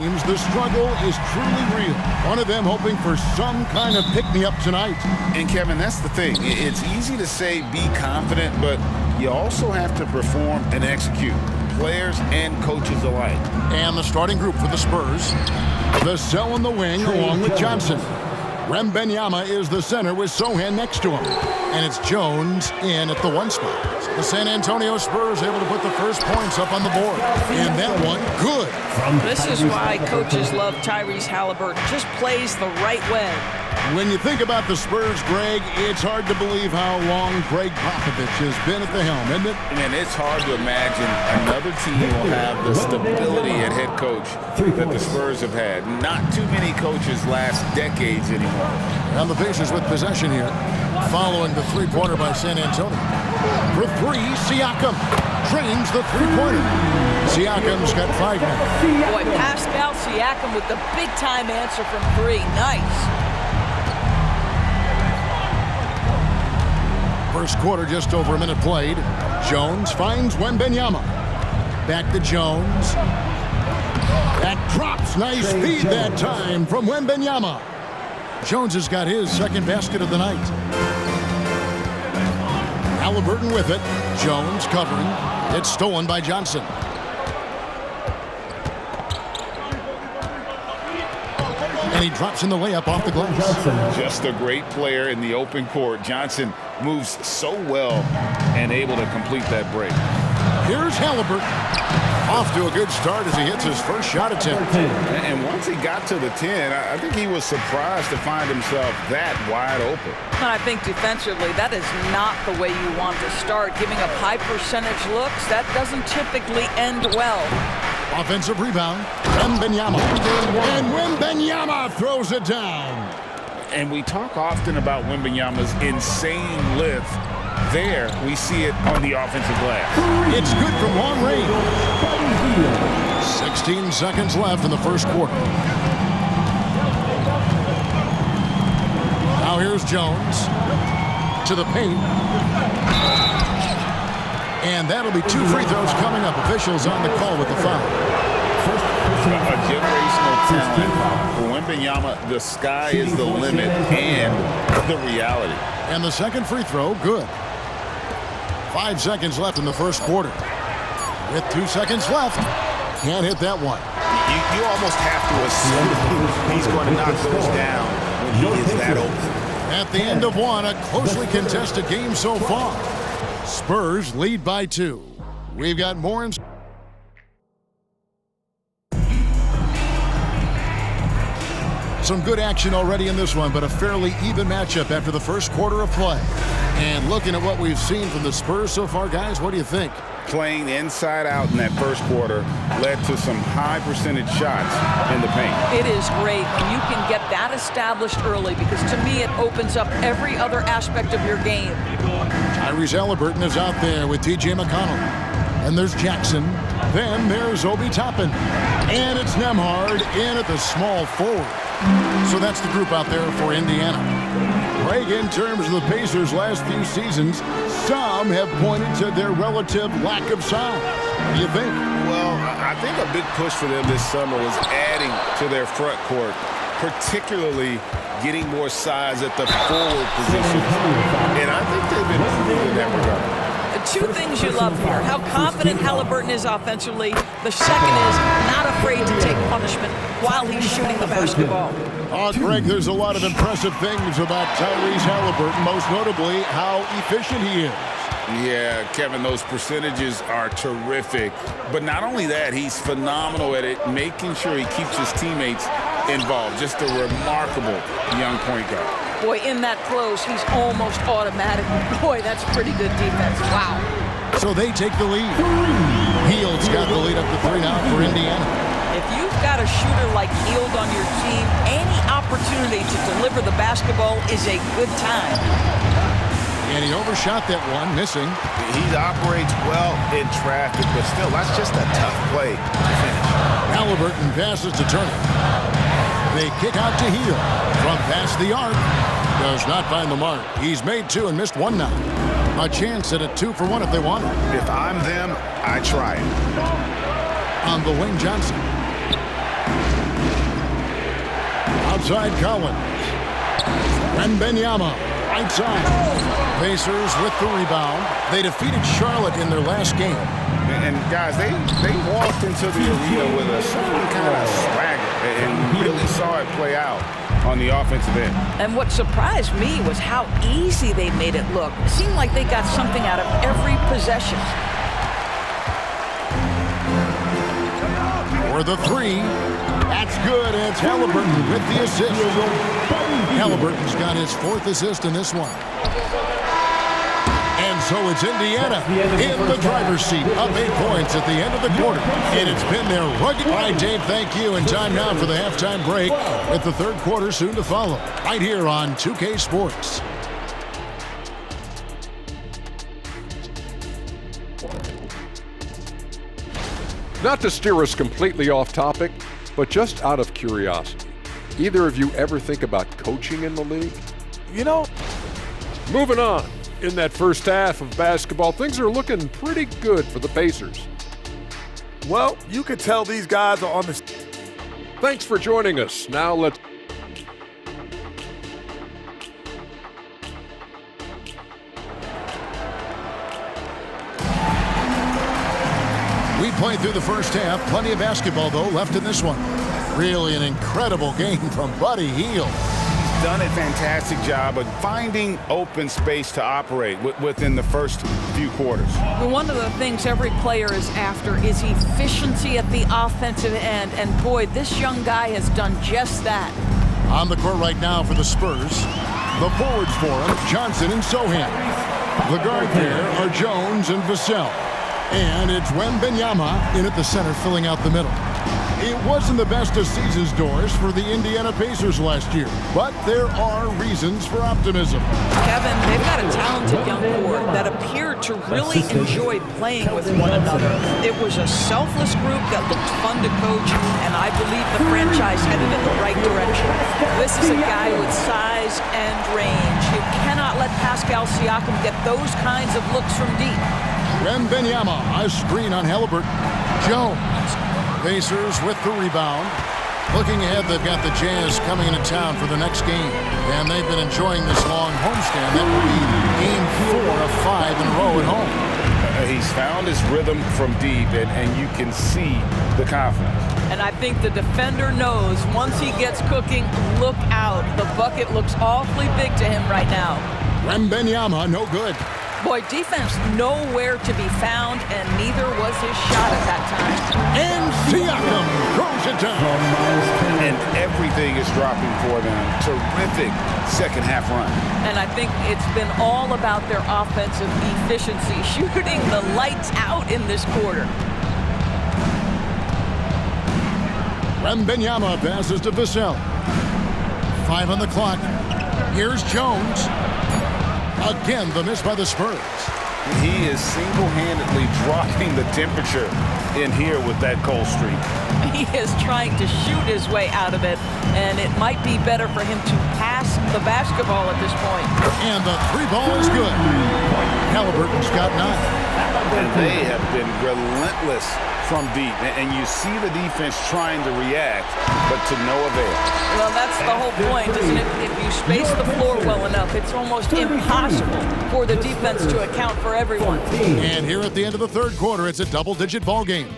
The struggle is truly real. One of them hoping for some kind of pick-me-up tonight. And Kevin, that's the thing. It's easy to say be confident, but you also have to perform and execute. Players and coaches alike. And the starting group for the Spurs. Vassell in the wing along with Johnson. Wembanyama is the center with Sochan next to him. And it's Jones in at the 1 spot. The San Antonio Spurs able to put the first points up on the board. And that one, good. This is why coaches love Tyrese Haliburton. Just plays the right way. When you think about the Spurs, Greg, it's hard to believe how long Greg Popovich has been at the helm, isn't it? Man, it's hard to imagine another team will have the stability at head coach that the Spurs have had. Not too many coaches last decades anymore. And the Pacers with possession here, following the three-pointer by San Antonio. For 3, Siakam drains the three-pointer. Siakam's got 5 now. Boy, Pascal Siakam with the big-time answer from 3. Nice. First quarter, just over a minute played. Jones finds Wembanyama. Back to Jones. That drops. Nice feed that time from Wembanyama. Jones has got his second basket of the night. Haliburton with it. Jones covering. It's stolen by Johnson. And he drops in the layup off the glass. Just a great player in the open court. Johnson moves so well and able to complete that break. Here's Haliburton. Off to a good start as he hits his first shot attempt. And once he got to the 10, I think he was surprised to find himself that wide open. And I think defensively, that is not the way you want to start. Giving up high percentage looks, that doesn't typically end well. Offensive rebound, Wembanyama. And Wembanyama throws it down. And we talk often about Wembanyama's insane lift. There, we see it on the offensive glass. It's good from long range. 16 seconds left in the first quarter. Now here's Jones to the paint. And that'll be 2 free throws coming up. Officials on the call with the foul. A generational talent. For Wembanyama, the sky is the limit and the reality. And the second free throw, good. 5 seconds left in the first quarter. With 2 seconds left, can't hit that one. You almost have to assume he's going to knock those down when he is that open. At the end of one, a closely contested game so far. Spurs lead by 2. We've got more in. Some good action already in this one, but a fairly even matchup after the first quarter of play. And looking at what we've seen from the Spurs so far, guys, what do you think? Playing inside out in that first quarter led to some high percentage shots in the paint. It is great when you can get that established early, because to me it opens up every other aspect of your game. Tyrese Haliburton is out there with T.J. McConnell. And there's Jackson. Then there's Obi Toppin. And it's Nembhard in at the small forward. So that's the group out there for Indiana. Greg, in terms of the Pacers' last few seasons, some have pointed to their relative lack of size. What do you think? Well, I think a big push for them this summer was adding to their front court, particularly getting more size at the forward position. And I think they've been improving in that regard. Two things you love here: how confident Haliburton is offensively. The second is not afraid to take punishment while he's shooting the basketball. Oh, Greg, there's a lot of impressive things about Tyrese Haliburton, most notably how efficient he is. Yeah, Kevin, those percentages are terrific. But not only that, he's phenomenal at it, making sure he keeps his teammates involved. Just a remarkable young point guard. Boy, in that close, he's almost automatic. Boy, that's pretty good defense. Wow. So they take the lead. Hield's got the lead up to 3 now for Indiana. If you've got a shooter like Hield on your team, any opportunity to deliver the basketball is a good time. And he overshot that one, missing. He operates well in traffic, but still, that's just a tough play to finish. Haliburton passes to Turner. They kick out to Hield. From past the arc. Does not find the mark. He's made 2 and missed 1 now. A chance at a 2 for 1 if they want it. If I'm them, I try it. On the wing, Johnson. inside Collins. Wembanyama, right side. Pacers with the rebound. They defeated Charlotte in their last game. And guys, they walked into the arena with a certain kind of swagger and really saw it play out on the offensive end. And what surprised me was how easy they made it look. It seemed like they got something out of every possession. For the three, that's good. It's Haliburton with the assist. Haliburton's got his 4th assist in this one. And so it's Indiana in the driver's seat, up 8 points at the end of the quarter. And it's been their rugged. All right, Dave, thank you. And time now for the halftime break with the 3rd quarter soon to follow. Right here on 2K Sports. Not to steer us completely off topic, but just out of curiosity, either of you ever think about coaching in the league? You know, moving on. In that first half of basketball, things are looking pretty good for the Pacers. well, you could tell these guys are on the... Thanks for joining us. Now let's... We played through the first half. Plenty of basketball, though, left in this one. Really an incredible game from Buddy Hield. He's done a fantastic job of finding open space to operate within the first few quarters. Well, one of the things every player is after is efficiency at the offensive end. And boy, this young guy has done just that. On the court right now for the Spurs. The forwards for him, Johnson and Sohan. The guard there are Jones and Vassell. And it's Wembanyama in at the center, filling out the middle. It wasn't the best of seasons, Doris, for the Indiana Pacers last year, but there are reasons for optimism. Kevin, they've got a talented young core that appeared to really enjoy playing with one another. It was a selfless group that looked fun to coach, and I believe the franchise headed in the right direction. This is a guy with size and range. You cannot let Pascal Siakam get those kinds of looks from deep. Wembanyama, a screen on Haliburton. Jones. Pacers with the rebound. Looking ahead, they've got the Jazz coming into town for the next game. And they've been enjoying this long homestand. That will be game 4 of 5 in a row at home. He's found his rhythm from deep, and you can see the confidence. And I think the defender knows once he gets cooking, look out. The bucket looks awfully big to him right now. Wembanyama, no good. Boy, defense nowhere to be found, and neither was his shot at that time. And Siakam throws it down. And everything is dropping for them. Terrific second half run. And I think it's been all about their offensive efficiency, shooting the lights out in this quarter. Wembanyama passes to Vassell. 5 on the clock. Here's Jones. Again, the miss by the Spurs. He is single-handedly dropping the temperature in here with that cold streak. He is trying to shoot his way out of it, and it might be better for him to pass the basketball at this point. And the 3 ball is good. Haliburton's got 9. And they have been relentless from deep. And you see the defense trying to react, but to no avail. Well, that's the whole point, isn't it? If you space the floor well enough, it's almost impossible for the defense to account for everyone. And here at the end of the 3rd quarter, it's a double-digit ball game.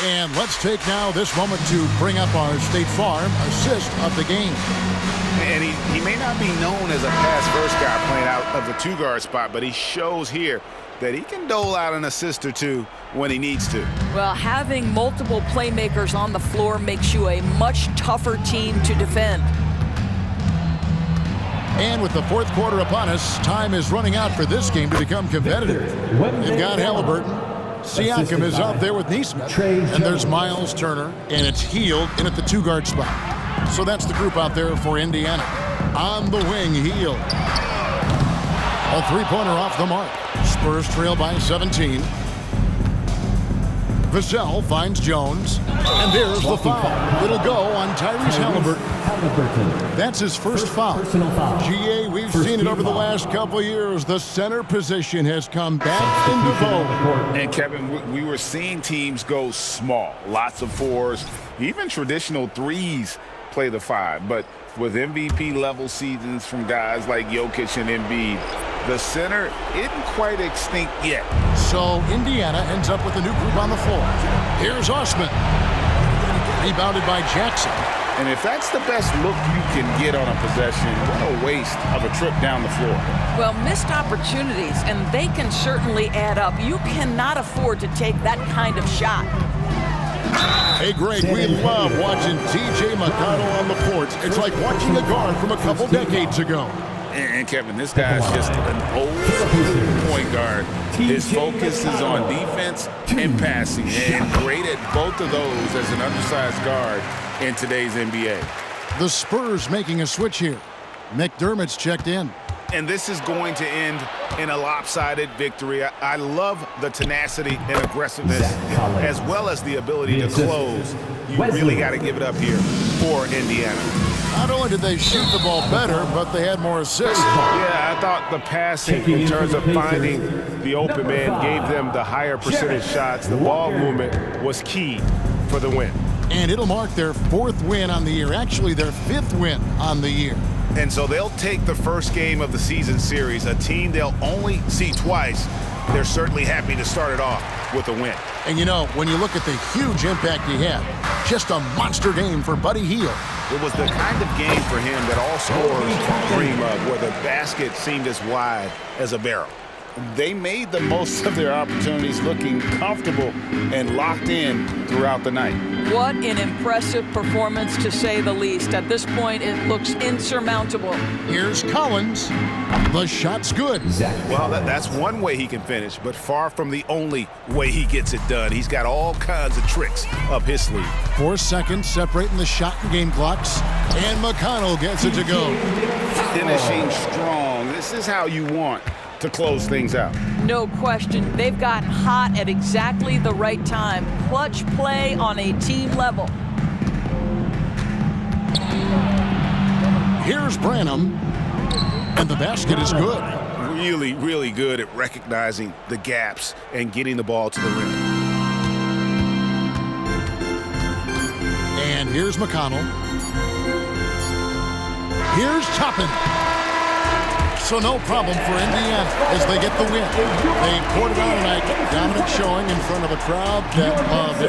And let's take now this moment to bring up our State Farm assist of the game. And he may not be known as a pass-first guy playing out of the 2-guard spot, but he shows here that he can dole out an assist or two when he needs to. Well, having multiple playmakers on the floor makes you a much tougher team to defend. And with the 4th quarter upon us, time is running out for this game to become competitive. They've got Haliburton. Siakam is out there with Nesmith. And there's Miles Turner, and it's Hield in at the 2-guard spot. So that's the group out there for Indiana. On the wing, Hield. A 3-pointer off the mark. Spurs trail by 17. Vassell finds Jones, and there's the foul. It'll go on Tyrese Halliburton. That's his first foul. GA, we've seen it over the last couple years. The center position has come back into vogue. And Kevin, we were seeing teams go small, lots of fours, even traditional threes play the 5. But with MVP level seasons from guys like Jokic and Embiid, the center isn't quite extinct yet. So Indiana ends up with a new group on the floor. Here's Osman. Rebounded by Jackson. And if that's the best look you can get on a possession, what a waste of a trip down the floor. Well, missed opportunities, and they can certainly add up. You cannot afford to take that kind of shot. Hey, Greg, we love watching T.J. McConnell on the court. It's like watching a guard from a couple decades ago. And Kevin, this guy's just an old point guard. His focus is on defense and passing, and great at both of those as an undersized guard in today's NBA. The Spurs making a switch here. McDermott's checked in. And this is going to end in a lopsided victory. I love the tenacity and aggressiveness, as well as the ability to close. You really got to give it up here for Indiana. Not only did they shoot the ball better, but they had more assists. Yeah, I thought the passing in terms of finding the open man gave them the higher percentage shots. The ball movement was key for the win. And it'll mark their 4th win on the year, actually their 5th win on the year. And so they'll take the first game of the season series, a team they'll only see twice. They're certainly happy to start it off with a win. And you know, when you look at the huge impact he had, just a monster game for Buddy Hield. It was the kind of game for him that all scorers dream of, where the basket seemed as wide as a barrel. They made the most of their opportunities, looking comfortable and locked in throughout the night. What an impressive performance, to say the least. At this point, it looks insurmountable. Here's Collins. The shot's good. Well, that's one way he can finish, but far from the only way he gets it done. He's got all kinds of tricks up his sleeve. 4 seconds separating the shot and game clocks. And McConnell gets it to go. Finishing strong. This is how you want to close things out. No question. They've gotten hot at exactly the right time. Clutch play on a team level. Here's Branham. And the basket is good. Really, really good at recognizing the gaps and getting the ball to the rim. And here's McConnell. Here's Toppin. So no problem for Indiana as they get the win. They poured it on tonight. Dominant showing in front of a crowd that loved it.